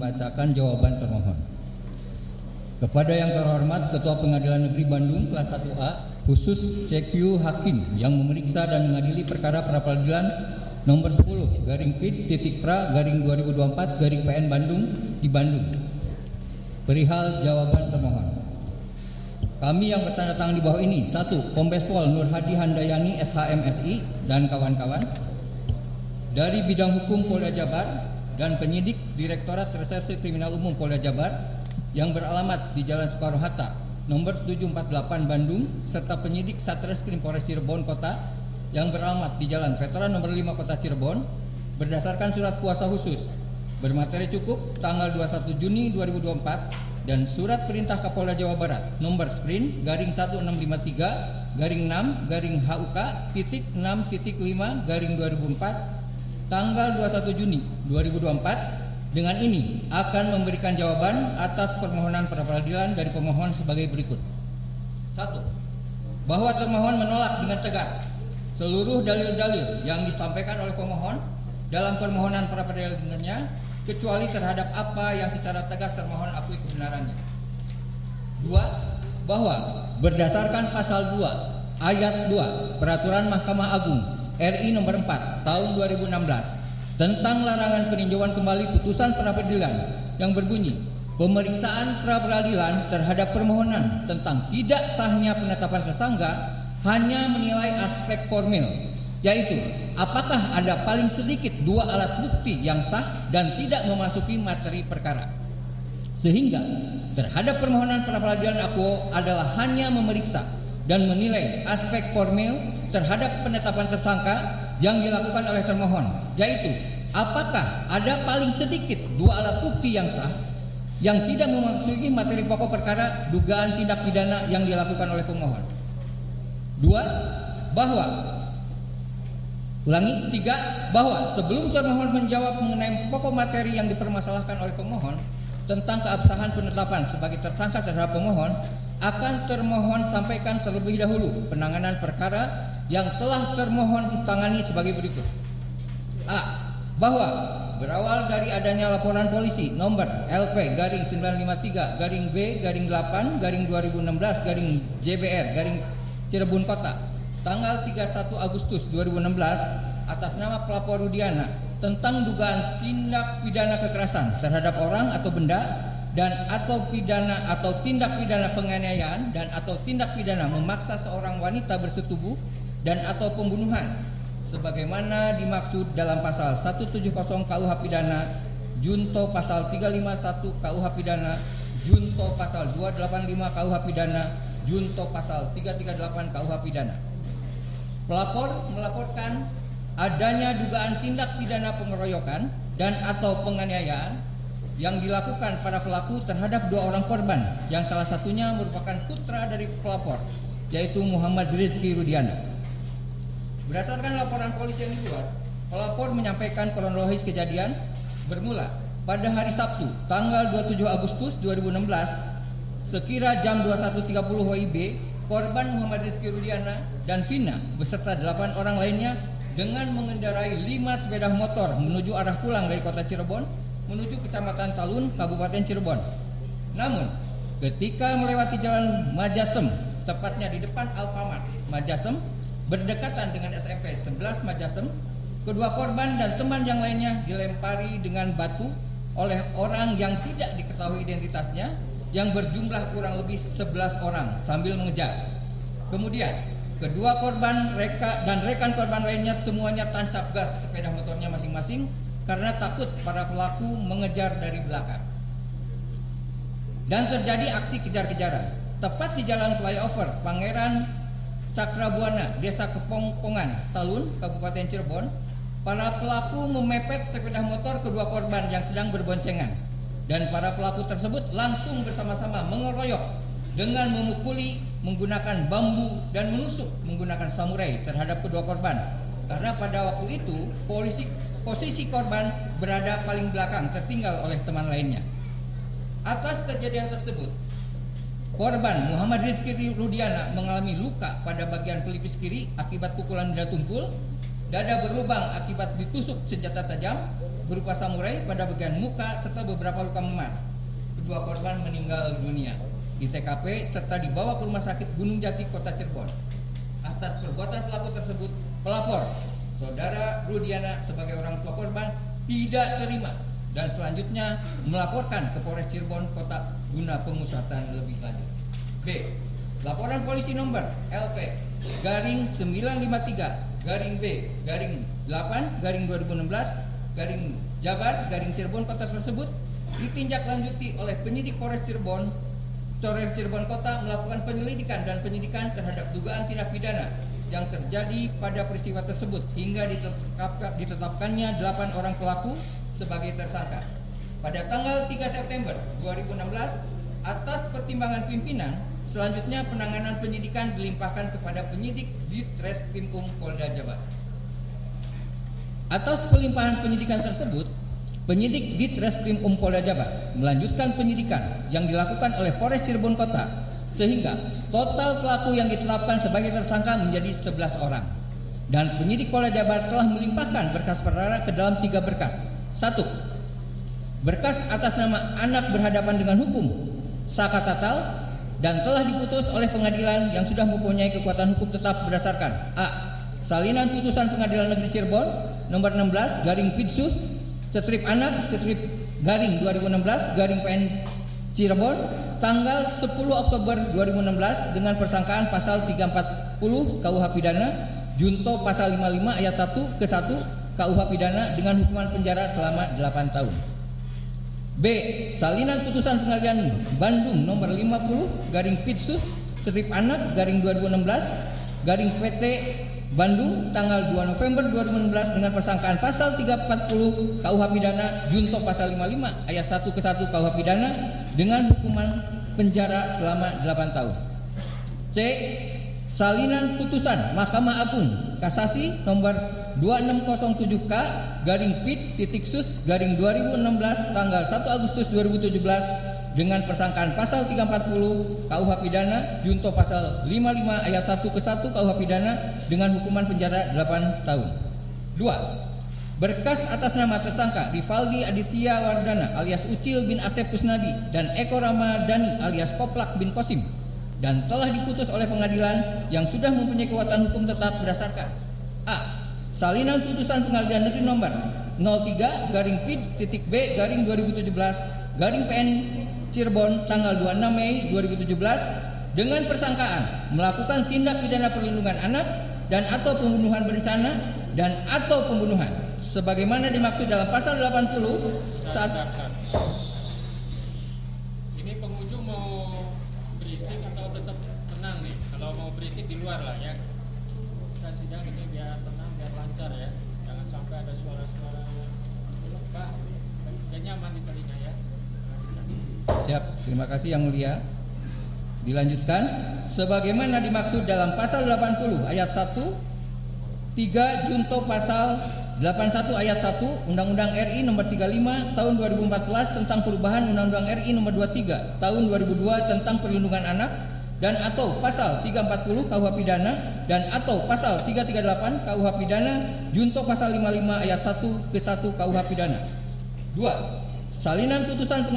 membacakan jawaban termohon. Kepada yang terhormat Ketua Pengadilan Negeri Bandung kelas 1A khusus CQ Hakim yang memeriksa dan mengadili perkara pra-peradilan nomor 10 /Pit.Pra/2024 PN Bandung di Bandung. Perihal jawaban termohon. Kami yang bertanda tangan di bawah ini: 1. Kombes Pol Nur Hadi Handayani SHMSI dan kawan-kawan dari bidang hukum Polda Jabar dan penyidik Direktorat Reserse Kriminal Umum Polda Jabar yang beralamat di Jalan Soekarno-Hatta nomor 748 Bandung, serta penyidik Satreskrim Polres Cirebon Kota yang beralamat di Jalan Veteran nomor 5 Kota Cirebon berdasarkan surat kuasa khusus bermateri cukup tanggal 21 Juni 2024 dan surat perintah Kapolda Jawa Barat nomor Sprint /1653/6.5/2004 tanggal 21 Juni 2024. Dengan ini akan memberikan jawaban atas permohonan pra-peradilan dari pemohon sebagai berikut. 1. Bahwa termohon menolak dengan tegas seluruh dalil-dalil yang disampaikan oleh pemohon dalam permohonan pra-peradilannya, kecuali terhadap apa yang secara tegas termohon akui kebenarannya. 2. Bahwa berdasarkan pasal 2 ayat 2 Peraturan Mahkamah Agung RI nomor 4 tahun 2016 tentang larangan peninjauan kembali putusan pra-peradilan yang berbunyi pemeriksaan pra-peradilan terhadap permohonan tentang tidak sahnya penetapan tersangka hanya menilai aspek formil, yaitu apakah ada paling sedikit 2 alat bukti yang sah dan tidak memasuki materi perkara, sehingga terhadap permohonan pra-peradilan akuo adalah hanya memeriksa dan menilai aspek formil terhadap penetapan tersangka yang dilakukan oleh termohon, yaitu apakah ada paling sedikit 2 alat bukti yang sah yang tidak memasuki materi pokok perkara dugaan tindak pidana yang dilakukan oleh pemohon. 3. Bahwa sebelum termohon menjawab mengenai pokok materi yang dipermasalahkan oleh pemohon tentang keabsahan penetapan sebagai tersangka terhadap pemohon, akan termohon sampaikan terlebih dahulu penanganan perkara yang telah termohon tangani sebagai berikut. A. Bahwa berawal dari adanya laporan polisi nomor LP-953-B-8-2016-JBR Cirebon Kota tanggal 31 Agustus 2016 atas nama pelapor Rudiana tentang dugaan tindak pidana kekerasan terhadap orang atau benda dan atau tindak pidana penganiayaan dan atau tindak pidana memaksa seorang wanita bersetubuh dan atau pembunuhan sebagaimana dimaksud dalam pasal 170 KUH pidana junto pasal 351 KUH pidana junto pasal 285 KUH pidana junto pasal 338 KUH pidana. Pelapor melaporkan adanya dugaan tindak pidana pengeroyokan dan atau penganiayaan yang dilakukan para pelaku terhadap 2 orang korban yang salah satunya merupakan putra dari pelapor, yaitu Muhammad Rizky Rudiana. Berdasarkan laporan polisi yang dibuat, pelapor menyampaikan kronologis kejadian bermula pada hari Sabtu tanggal 27 Agustus 2016 sekira jam 21.30 WIB, korban Muhammad Rizky Rudiana dan Vina beserta 8 orang lainnya dengan mengendarai 5 sepeda motor menuju arah pulang dari kota Cirebon menuju Kecamatan Talun, Kabupaten Cirebon. Namun, ketika melewati jalan Majasem, tepatnya di depan Alfamart Majasem, berdekatan dengan SMP 11 Majasem, kedua korban dan teman yang lainnya dilempari dengan batu oleh orang yang tidak diketahui identitasnya yang berjumlah kurang lebih 11 orang sambil mengejar. Kemudian, kedua korban dan rekan korban lainnya semuanya tancap gas sepeda motornya masing-masing karena takut para pelaku mengejar dari belakang. Dan terjadi aksi kejar-kejaran tepat di jalan flyover Pangeran Cakrabuana, Desa Kepongpongan, Talun, Kabupaten Cirebon. Para pelaku memepet sepeda motor kedua korban yang sedang berboncengan, dan para pelaku tersebut langsung bersama-sama mengeroyok dengan memukuli menggunakan bambu dan menusuk menggunakan samurai terhadap kedua korban. Karena pada waktu itu posisi korban berada paling belakang, tertinggal oleh teman lainnya. Atas kejadian tersebut, korban Muhammad Rizky Rudiana mengalami luka pada bagian pelipis kiri akibat pukulan benda tumpul, dada berlubang akibat ditusuk senjata tajam, berupa samurai pada bagian muka serta beberapa luka memar. Kedua korban meninggal dunia di TKP serta dibawa ke Rumah Sakit Gunung Jati, Kota Cirebon. Atas perbuatan pelaku tersebut, pelapor Saudara Rudiana sebagai orang tua korban tidak terima dan selanjutnya melaporkan ke Polres Cirebon Kota guna pengusutan lebih lanjut. B. Laporan polisi nomor LP garing 953 garing B garing 8 garing 2016 garing Jabar garing Cirebon Kota tersebut ditindaklanjuti oleh penyidik Polres Cirebon Kota melakukan penyelidikan dan penyidikan terhadap dugaan tindak pidana yang terjadi pada peristiwa tersebut hingga ditetapkannya 8 orang pelaku sebagai tersangka. Pada tanggal 3 September 2016, atas pertimbangan pimpinan, selanjutnya penanganan penyidikan dilimpahkan kepada penyidik Ditreskrimum Polda Jabar. Atas pelimpahan penyidikan tersebut, penyidik Ditreskrimum Polda Jabar melanjutkan penyidikan yang dilakukan oleh Polres Cirebon Kota sehingga total pelaku yang ditetapkan sebagai tersangka menjadi 11 orang. Dan penyidik Polda Jabar telah melimpahkan berkas perkara ke dalam 3 berkas. 1. Berkas atas nama anak berhadapan dengan hukum saka tatal dan telah diputus oleh pengadilan yang sudah mempunyai kekuatan hukum tetap berdasarkan A. Salinan putusan Pengadilan Negeri Cirebon nomor 16 garing Pidsus strip anak strip garing 2016 garing PN Cirebon tanggal 10 Oktober 2016 dengan persangkaan pasal 340 KUH Pidana junto pasal 55 ayat 1 ke 1 KUH Pidana dengan hukuman penjara selama 8 tahun. B. Salinan putusan Pengadilan Bandung nomor 50 garing Pidsus strip anak garing 2016 garing PT Bandung tanggal 2 November 2016 dengan persangkaan pasal 340 KUH Pidana junto pasal 55 ayat 1 ke 1 KUH Pidana dengan hukuman penjara selama 8 tahun. C. Salinan putusan Mahkamah Agung Kasasi nomor 2607K garing Pid.sus garing 2016 tanggal 1 Agustus 2017 dengan persangkaan pasal 340 KUH Pidana junto pasal 55 ayat 1 ke 1 KUH Pidana dengan hukuman penjara 8 tahun. 2. Berkas atas nama tersangka Rivaldi Aditya Wardana alias Ucil bin Asep Kusnadi dan Eko Ramadhani alias Koplak bin Kosim dan telah diputus oleh pengadilan yang sudah mempunyai kekuatan hukum tetap berdasarkan A. Salinan putusan Pengadilan Negeri nomor 03 garing Pid.B garing 2017 garing PN Cirebon tanggal 26 Mei 2017 dengan persangkaan melakukan tindak pidana perlindungan anak dan atau pembunuhan berencana dan atau pembunuhan sebagaimana dimaksud dalam pasal 80 saat ini pengunjung mau berisik atau tetap tenang nih. Kalau mau berisik di luar lah ya. Kita sidang ini biar tenang, biar lancar ya. Jangan sampai ada suara-suara Pak, biar nyaman di telinga ya. Siap, terima kasih Yang Mulia. Dilanjutkan, sebagaimana dimaksud dalam pasal 80 ayat 1, 3 junto pasal 81 ayat 1 Undang-Undang RI nomor 35 tahun 2014 tentang perubahan Undang-Undang RI nomor 23 tahun 2002 tentang perlindungan anak dan atau pasal 340 KUH Pidana dan atau pasal 338 KUH Pidana junto pasal 55 ayat 1 ke 1 KUH Pidana. 2. Salinan putusan